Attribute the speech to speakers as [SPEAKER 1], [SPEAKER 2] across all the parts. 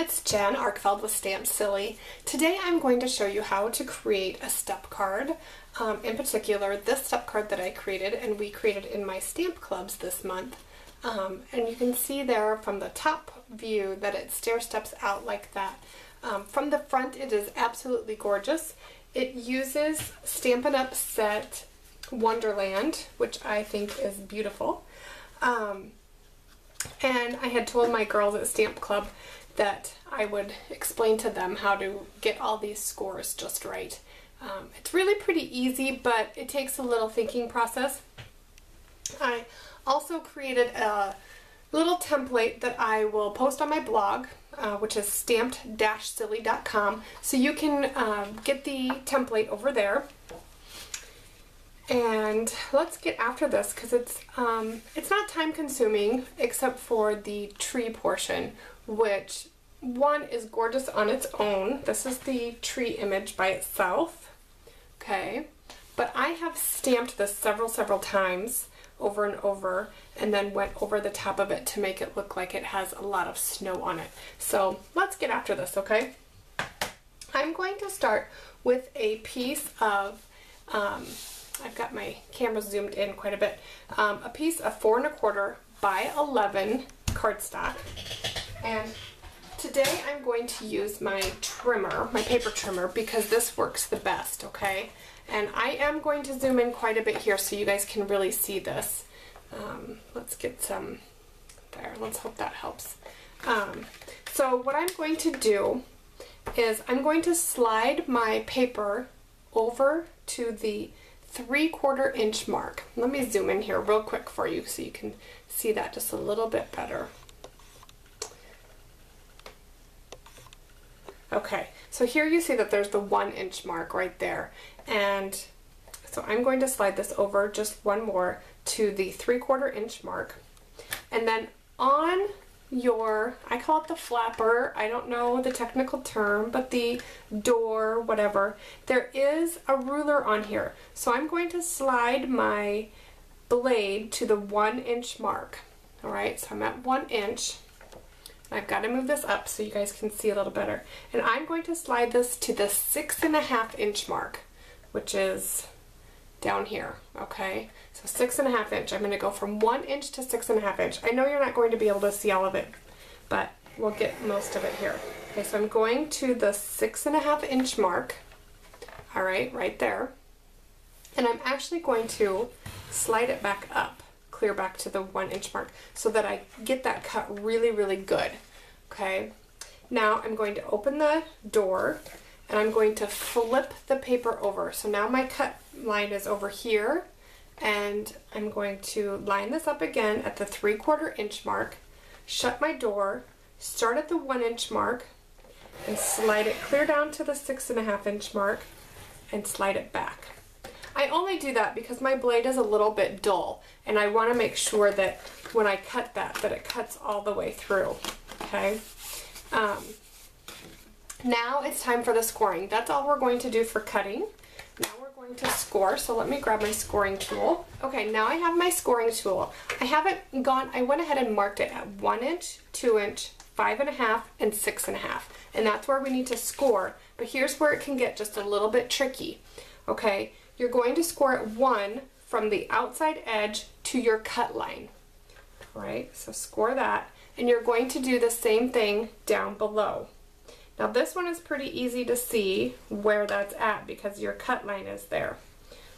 [SPEAKER 1] it's Jen Arkfeld with Stamp Silly. Today I'm going to show you how to create a step card. In particular, this step card that I created and we created in my stamp clubs this month. And you can see there from the top view that it stair steps out like that. From the front it is absolutely gorgeous. It uses Stampin' Up set Wonderland, which I think is beautiful. And I had told my girls at Stamp Club that I would explain to them how to get all these scores just right. It's really pretty easy, but it takes a little thinking process. I also created a little template that I will post on my blog, which is stamped-silly.com, so you can get the template over there. And let's get after this because it's not time consuming except for the tree portion, which one is gorgeous on its own. This is the tree image by itself, okay? But I have stamped this several times over and over and then went over the top of it to make it look like it has a lot of snow on it. So let's get after this, okay? I'm going to start with a piece of I've got my camera zoomed in quite a bit. A piece of 4 1/4 by 11 cardstock. And today I'm going to use my trimmer, my paper trimmer, because this works the best, okay? And I am going to zoom in quite a bit here so you guys can really see this. Let's get some there. Let's hope that helps. So what I'm going to do is I'm going to slide my paper over to the 3/4 inch mark. Let me zoom in here real quick for you so you can see that just a little bit better. Okay, so here you see that there's the 1 inch mark right there, and so I'm going to slide this over just one more to the 3/4 inch mark, and then on your, I call it the flapper, I don't know the technical term, but the door, whatever, there is a ruler on here. So I'm going to slide my blade to the 1 inch mark. Alright, so I'm at 1 inch. I've got to move this up so you guys can see a little better. And I'm going to slide this to the 6 1/2 inch mark, which is down here, okay? So 6 1/2 inch. I'm going to go from 1 inch to 6 1/2 inch. I know you're not going to be able to see all of it, but we'll get most of it here. Okay, so I'm going to the 6 1/2 inch mark, alright, right there. And I'm actually going to slide it back up, clear back to the 1 inch mark, so that I get that cut really good, okay? Now I'm going to open the door, and I'm going to flip the paper over. So now my cut line is over here, and I'm going to line this up again at the 3/4 inch mark, shut my door, start at the 1 inch mark, and slide it clear down to the 6 1/2 inch mark, and slide it back. I only do that because my blade is a little bit dull, and I want to make sure that when I cut that it cuts all the way through, okay? Now it's time for the scoring. That's all we're going to do for cutting. Now we're going to score, so let me grab my scoring tool. Okay, now I have my scoring tool. I went ahead and marked it at 1 inch, 2 inch, 5 1/2, and 6 1/2. And that's where we need to score. But here's where it can get just a little bit tricky. Okay, you're going to score at 1 from the outside edge to your cut line. All right, so score that. And you're going to do the same thing down below. Now this one is pretty easy to see where that's at because your cut line is there.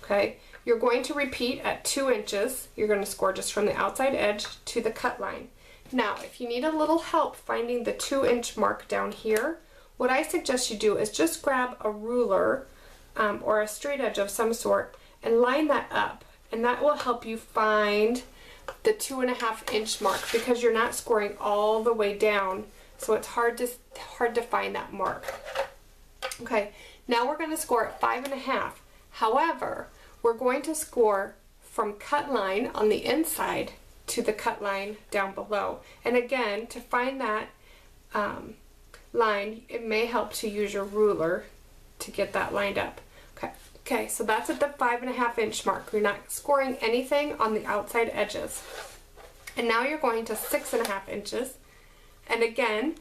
[SPEAKER 1] Okay, you're going to repeat at 2 inches. You're going to score just from the outside edge to the cut line. Now if you need a little help finding the 2 inch mark down here, what I suggest you do is just grab a ruler or a straight edge of some sort and line that up, and that will help you find the 2 1/2 inch mark because you're not scoring all the way down. So it's hard to find that mark. Okay, now we're going to score at 5 1/2. However, we're going to score from cut line on the inside to the cut line down below. And again, to find that line, it may help to use your ruler to get that lined up. Okay, so that's at the 5 1/2 inch mark. You're not scoring anything on the outside edges. And now you're going to 6 1/2 inches. And again,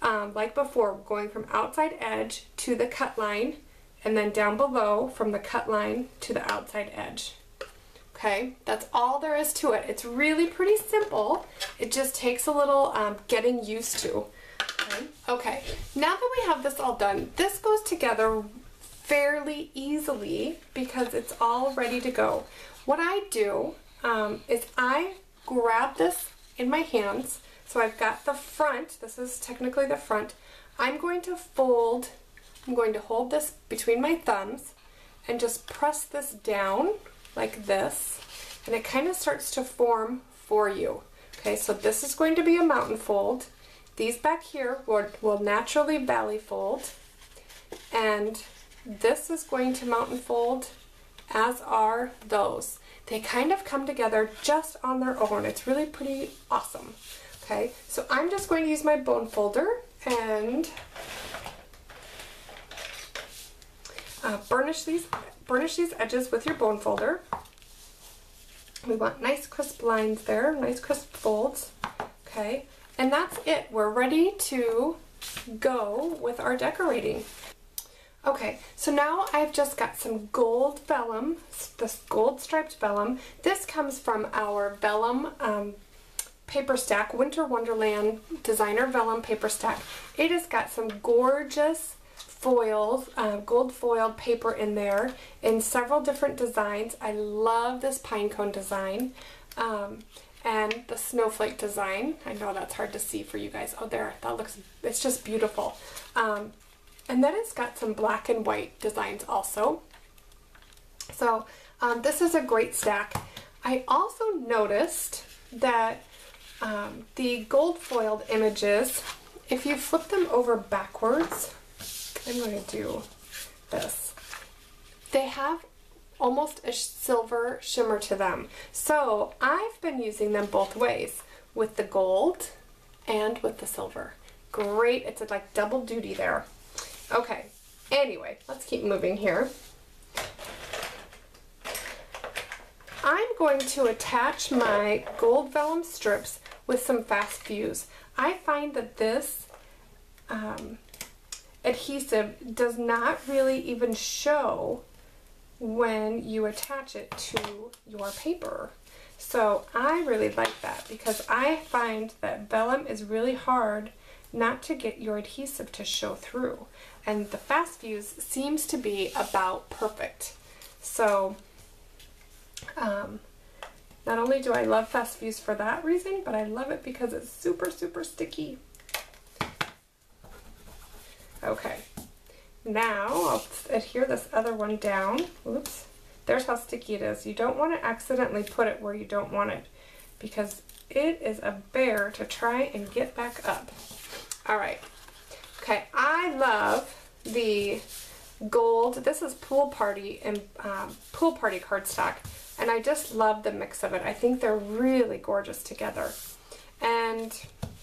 [SPEAKER 1] like before, going from outside edge to the cut line, and then down below from the cut line to the outside edge. Okay, that's all there is to it. It's really pretty simple. It just takes a little getting used to. Okay, now that we have this all done, this goes together fairly easily because it's all ready to go. What I do is I grab this in my hands. So I've got the front, this is technically the front. I'm going to hold this between my thumbs and just press this down like this, and it kind of starts to form for you. Okay, so this is going to be a mountain fold. These back here will naturally valley fold, and this is going to mountain fold, as are those. They kind of come together just on their own. It's really pretty awesome. Okay, so I'm just going to use my bone folder and burnish these edges with your bone folder. We want nice crisp lines there, nice crisp folds. Okay, and that's it. We're ready to go with our decorating. Okay, so now I've just got some gold vellum, this gold striped vellum. This comes from our vellum paper stack, Winter Wonderland designer vellum paper stack. It has got some gorgeous foils, gold foiled paper in there in several different designs. I love this pine cone design and the snowflake design. I know that's hard to see for you guys. Oh, there, that looks, it's just beautiful. And then it's got some black and white designs also. So this is a great stack. I also noticed that the gold foiled images, if you flip them over backwards, I'm going to do this, they have almost a silver shimmer to them. So I've been using them both ways, with the gold and with the silver. Great, it's like double duty there. Okay, anyway, let's keep moving here. I'm going to attach my gold vellum strips with some fast fuse. I find that this adhesive does not really even show when you attach it to your paper. So I really like that because I find that vellum is really hard not to get your adhesive to show through. And the fast fuse seems to be about perfect. So not only do I love fast fuse for that reason, but I love it because it's super, super sticky. Okay, now I'll adhere this other one down. Oops, there's how sticky it is. You don't want to accidentally put it where you don't want it because it is a bear to try and get back up. All right, okay, I love the gold. This is Pool Party and Pool Party cardstock, and I just love the mix of it. I think they're really gorgeous together, and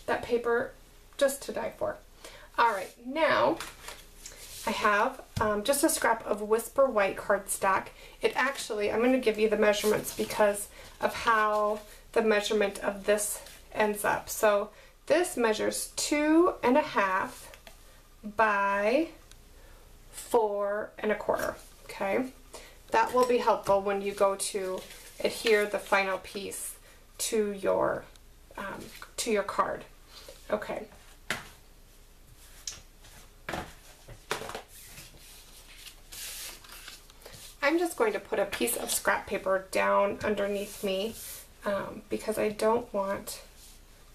[SPEAKER 1] that paper just to die for. All right, now I have just a scrap of Whisper White cardstock. It actually, I'm going to give you the measurements because of how the measurement of this ends up. So this measures 2.5 by 4 1/4. Okay, that will be helpful when you go to adhere the final piece to your card. Okay. I'm just going to put a piece of scrap paper down underneath me because I don't want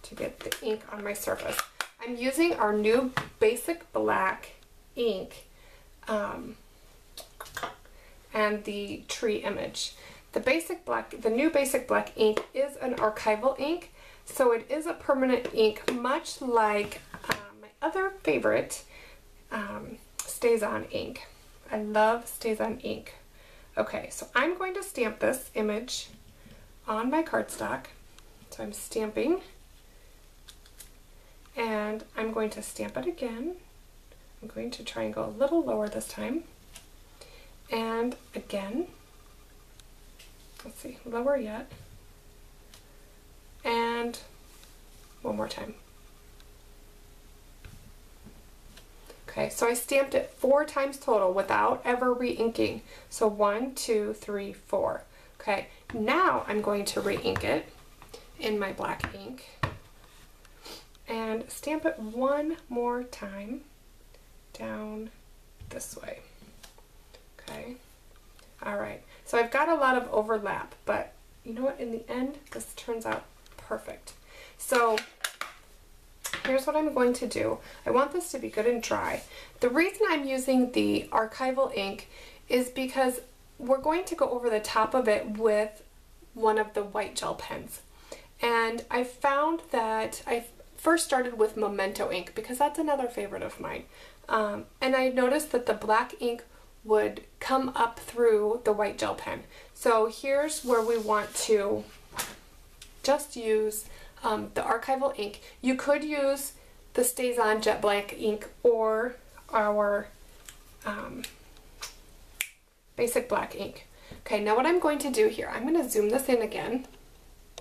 [SPEAKER 1] to get the ink on my surface. I'm using our new basic black ink and the tree image. The new basic black ink is an archival ink, so it is a permanent ink, much like my other favorite, Stays On ink. I love Stays On ink. Okay, so I'm going to stamp this image on my cardstock. So I'm stamping, and I'm going to stamp it again. I'm going to try and go a little lower this time. And again, let's see, lower yet. And one more time. Okay, so I stamped it 4 times total without ever re-inking. So 1, 2, 3, 4. Okay, now I'm going to re-ink it in my black ink and stamp it one more time down this way. Okay, all right, so I've got a lot of overlap, but you know what, in the end this turns out perfect. So here's what I'm going to do. I want this to be good and dry. The reason I'm using the archival ink is because we're going to go over the top of it with one of the white gel pens. And I found that I first started with Memento ink because that's another favorite of mine. And I noticed that the black ink would come up through the white gel pen. So here's where we want to just use the archival ink. You could use the Stays On Jet Black ink or our basic black ink. Okay, now what I'm going to do here, I'm going to zoom this in again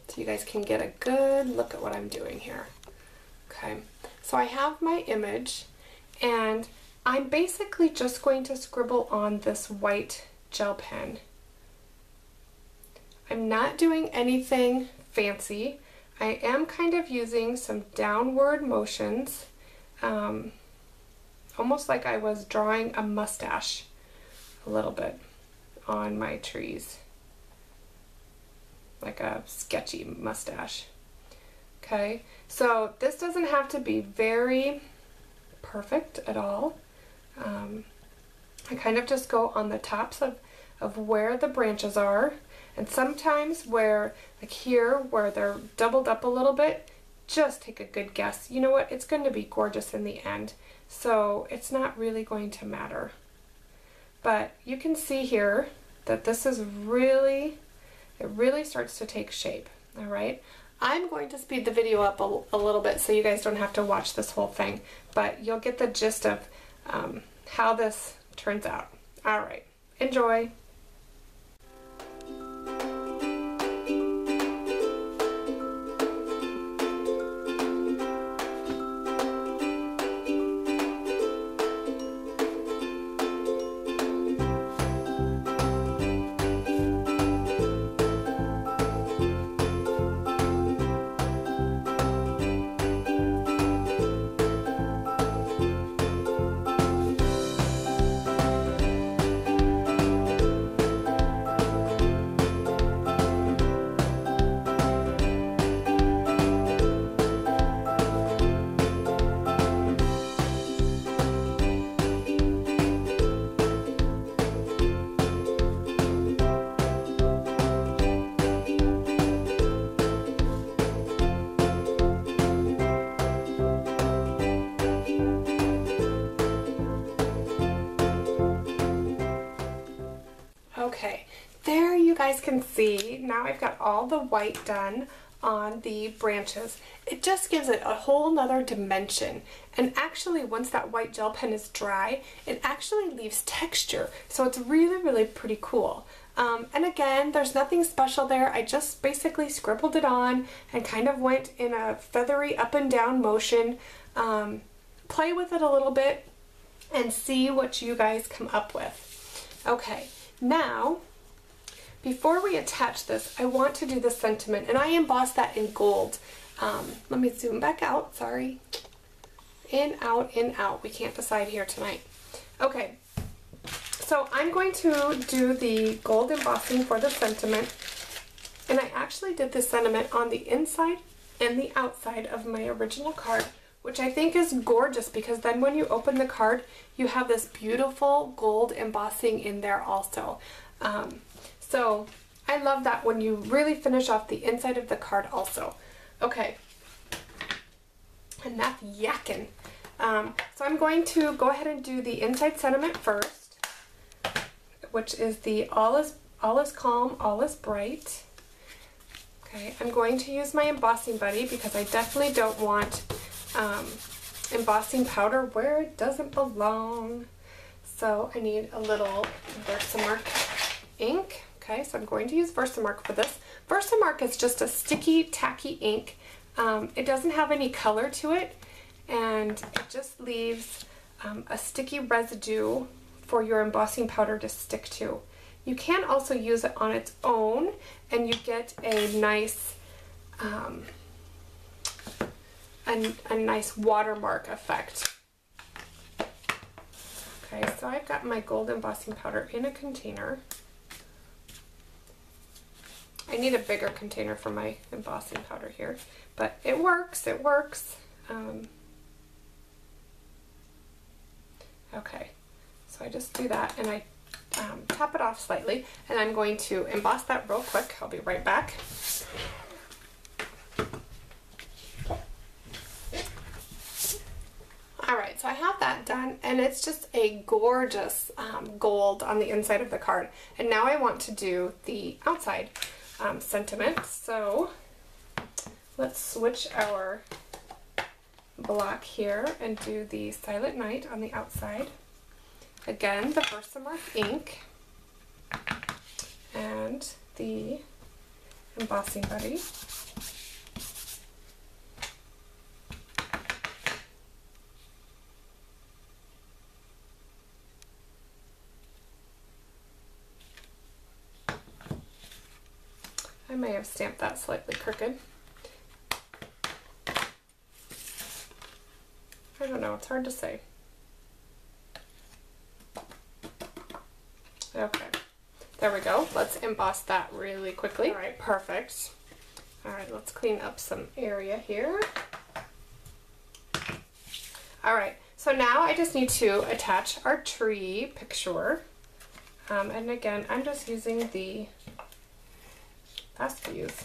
[SPEAKER 1] so you guys can get a good look at what I'm doing here. Okay, so I have my image and I'm basically just going to scribble on this white gel pen. I'm not doing anything fancy. I am kind of using some downward motions, almost like I was drawing a mustache a little bit on my trees, like a sketchy mustache. Okay, so this doesn't have to be very perfect at all. I kind of just go on the tops of where the branches are, and sometimes where, like here, where they're doubled up a little bit, just take a good guess. You know what, it's going to be gorgeous in the end, so it's not really going to matter. But you can see here that this is really, it really starts to take shape, all right? I'm going to speed the video up a little bit so you guys don't have to watch this whole thing, but you'll get the gist of how this turns out. All right, enjoy. Okay, there you guys can see, now I've got all the white done on the branches. It just gives it a whole nother dimension. And actually, once that white gel pen is dry, it actually leaves texture. So it's really, really pretty cool. And again, there's nothing special there. I just basically scribbled it on and kind of went in a feathery up and down motion. Play with it a little bit and see what you guys come up with. Okay. Now, before we attach this, I want to do the sentiment, and I embossed that in gold. Let me zoom back out, sorry. In, out. We can't decide here tonight. Okay, so I'm going to do the gold embossing for the sentiment, and I actually did the sentiment on the inside and the outside of my original card, which I think is gorgeous because then when you open the card, you have this beautiful gold embossing in there also. So I love that when you really finish off the inside of the card also. Okay, enough yakking. So I'm going to go ahead and do the inside sentiment first, which is the all is calm, all is bright. Okay, I'm going to use my embossing buddy because I definitely don't want embossing powder where it doesn't belong. So I need a little Versamark ink. Okay, so I'm going to use Versamark for this. Versamark is just a sticky, tacky ink. It doesn't have any color to it, and it just leaves a sticky residue for your embossing powder to stick to. You can also use it on its own and you get a nice a nice watermark effect. Okay, so I've got my gold embossing powder in a container. I need a bigger container for my embossing powder here, but it works, it works. Okay, so I just do that and I tap it off slightly, and I'm going to emboss that real quick. I'll be right back. Alright, so I have that done, and it's just a gorgeous gold on the inside of the card. And now I want to do the outside sentiment, so let's switch our block here and do the Silent Night on the outside. Again, the Versamark ink and the embossing buddy. I may have stamped that slightly crooked. I don't know, it's hard to say. Okay, there we go. Let's emboss that really quickly. All right, perfect. All right, let's clean up some area here. All right, so now I just need to attach our tree picture. And again, I'm just using the fast fuse.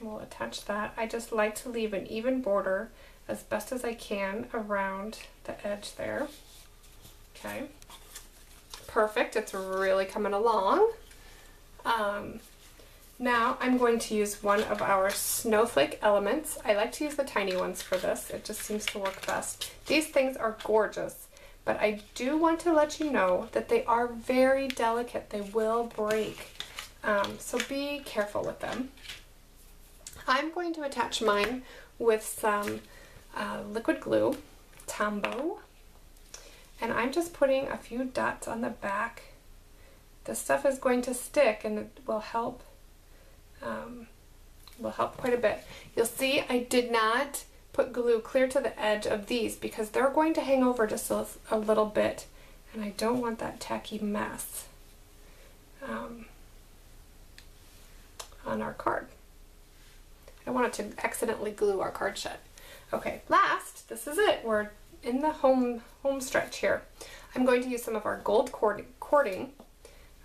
[SPEAKER 1] We'll attach that. I just like to leave an even border as best as I can around the edge there. Okay. Perfect, it's really coming along. Now I'm going to use one of our snowflake elements. I like to use the tiny ones for this. It just seems to work best. These things are gorgeous, but I do want to let you know that they are very delicate. They will break, so be careful with them. I'm going to attach mine with some liquid glue, Tombow. And I'm just putting a few dots on the back. This stuff is going to stick and it will help quite a bit. You'll see I did not put glue clear to the edge of these because they're going to hang over just a little bit, and I don't want that tacky mess on our card. I don't want it to accidentally glue our card shut. Okay, last, this is it. We're in the home stretch here. I'm going to use some of our gold cording.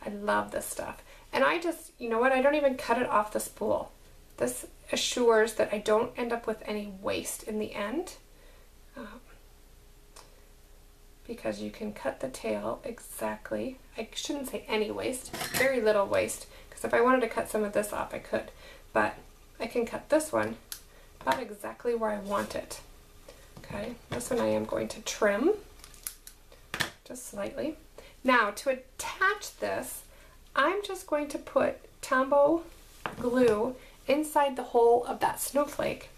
[SPEAKER 1] I love this stuff. And I just, you know what, I don't even cut it off the spool. This assures that I don't end up with any waste in the end. Because you can cut the tail exactly, I shouldn't say any waste, very little waste. Because if I wanted to cut some of this off, I could. But I can cut this one about exactly where I want it. Okay, this one I am going to trim just slightly. Now to attach this, I'm just going to put Tombow glue inside the hole of that snowflake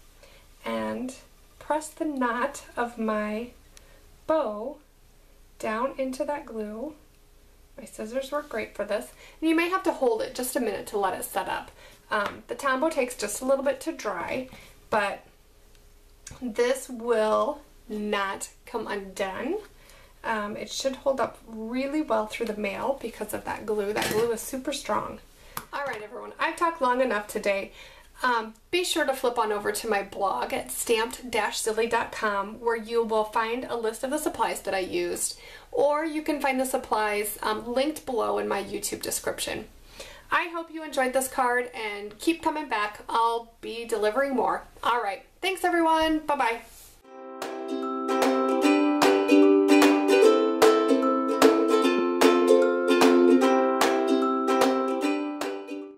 [SPEAKER 1] and press the knot of my bow down into that glue. My scissors work great for this. And you may have to hold it just a minute to let it set up. The Tombow takes just a little bit to dry, but this will not come undone. It should hold up really well through the mail because of that glue. That glue is super strong. Alright everyone, I've talked long enough today. Be sure to flip on over to my blog at stamped-silly.com where you will find a list of the supplies that I used, or you can find the supplies linked below in my YouTube description. I hope you enjoyed this card and keep coming back. I'll be delivering more. Alright, thanks everyone. Bye-bye.